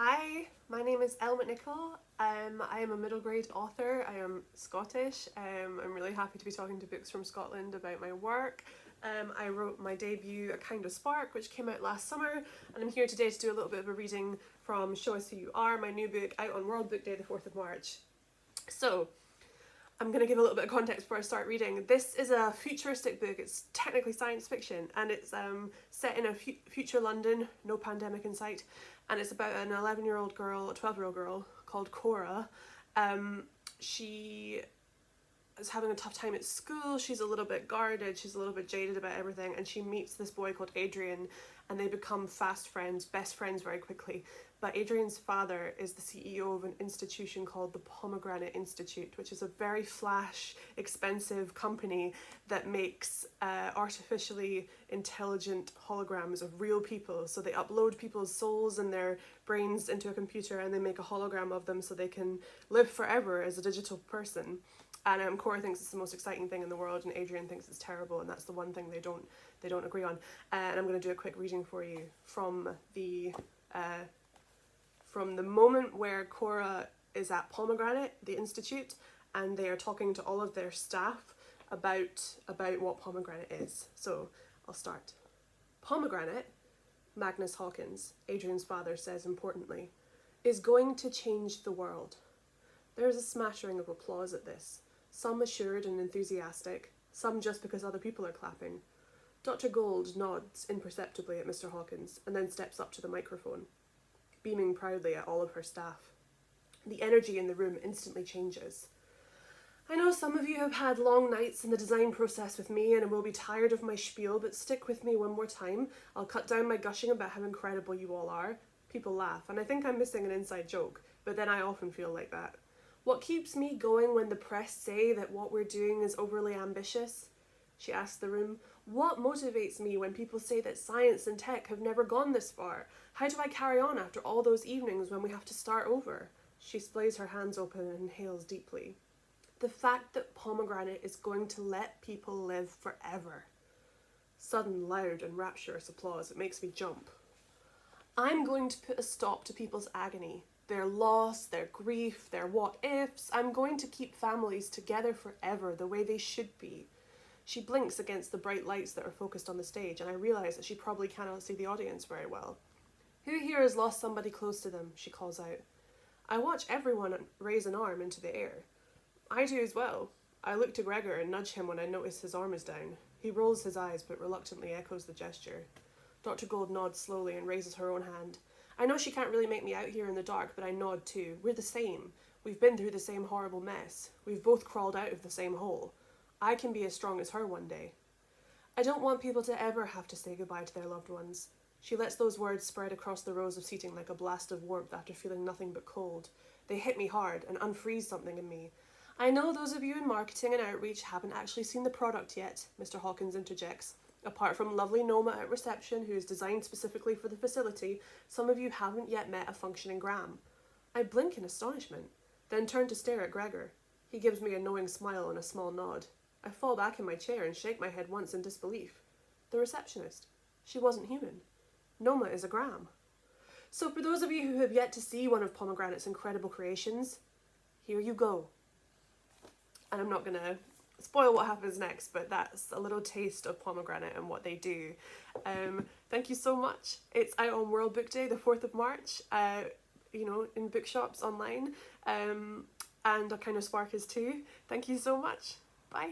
Hi, my name is Elle McNicoll. I am a middle grade author. I am Scottish. I'm really happy to be talking to books from Scotland about my work. I wrote my debut, A Kind of Spark, which came out last summer, and I'm here today to do a little bit of a reading from Show Us Who You Are, my new book out on World Book Day, the 4th of March. So, I'm going to give a little bit of context before I start reading. This is a futuristic book. It's technically science fiction, and it's set in a future London, no pandemic in sight, and it's about an 11-year-old girl, a 12-year-old girl called Cora. She is having a tough time at school. She's a little bit guarded, she's a little bit jaded about everything, and she meets this boy called Adrian, and they become fast friends, best friends very quickly. But Adrian's father is the CEO of an institution called the Pomegranate Institute, which is a very flash, expensive company that makes artificially intelligent holograms of real people. So they upload people's souls and their brains into a computer, and they make a hologram of them so they can live forever as a digital person. And Cora thinks it's the most exciting thing in the world, and Adrian thinks it's terrible, and that's the one thing they don't agree on. And I'm going to do a quick reading for you from the moment where Cora is at Pomegranate, the institute, and they are talking to all of their staff about what Pomegranate is. So I'll start. Pomegranate, Magnus Hawkins, Adrian's father says importantly, is going to change the world. There is a smattering of applause at this. Some assured and enthusiastic, some just because other people are clapping. Dr. Gold nods imperceptibly at Mr. Hawkins and then steps up to the microphone, beaming proudly at all of her staff. The energy in the room instantly changes. I know some of you have had long nights in the design process with me and will be tired of my spiel, but stick with me one more time. I'll cut down my gushing about how incredible you all are. People laugh, and I think I'm missing an inside joke, but then I often feel like that. What keeps me going when the press say that what we're doing is overly ambitious? She asked the room. What motivates me when people say that science and tech have never gone this far? How do I carry on after all those evenings when we have to start over? She splays her hands open and inhales deeply. The fact that Pomegranate is going to let people live forever. Sudden, loud and rapturous applause. It makes me jump. I'm going to put a stop to people's agony. Their loss, their grief, their what-ifs. I'm going to keep families together forever the way they should be. She blinks against the bright lights that are focused on the stage, and I realise that she probably cannot see the audience very well. Who here has lost somebody close to them? She calls out. I watch everyone raise an arm into the air. I do as well. I look to Gregor and nudge him when I notice his arm is down. He rolls his eyes but reluctantly echoes the gesture. Dr. Gold nods slowly and raises her own hand. I know she can't really make me out here in the dark, but I nod too. We're the same. We've been through the same horrible mess. We've both crawled out of the same hole. I can be as strong as her one day. I don't want people to ever have to say goodbye to their loved ones. She lets those words spread across the rows of seating like a blast of warmth after feeling nothing but cold. They hit me hard and unfreeze something in me. I know those of you in marketing and outreach haven't actually seen the product yet, Mr. Hawkins interjects. Apart from lovely Noma at reception, who is designed specifically for the facility, some of you haven't yet met a functioning gram. I blink in astonishment, then turn to stare at Gregor. He gives me a knowing smile and a small nod. I fall back in my chair and shake my head once in disbelief. The receptionist. She wasn't human. Noma is a gram. So for those of you who have yet to see one of Pomegranate's incredible creations, here you go. And I'm not going to spoil what happens next, but that's a little taste of Pomegranate and what they do. Thank you so much. It's out on World Book Day, the 4th of March, in bookshops online, and A Kind of Spark is too. Thank you so much. Bye.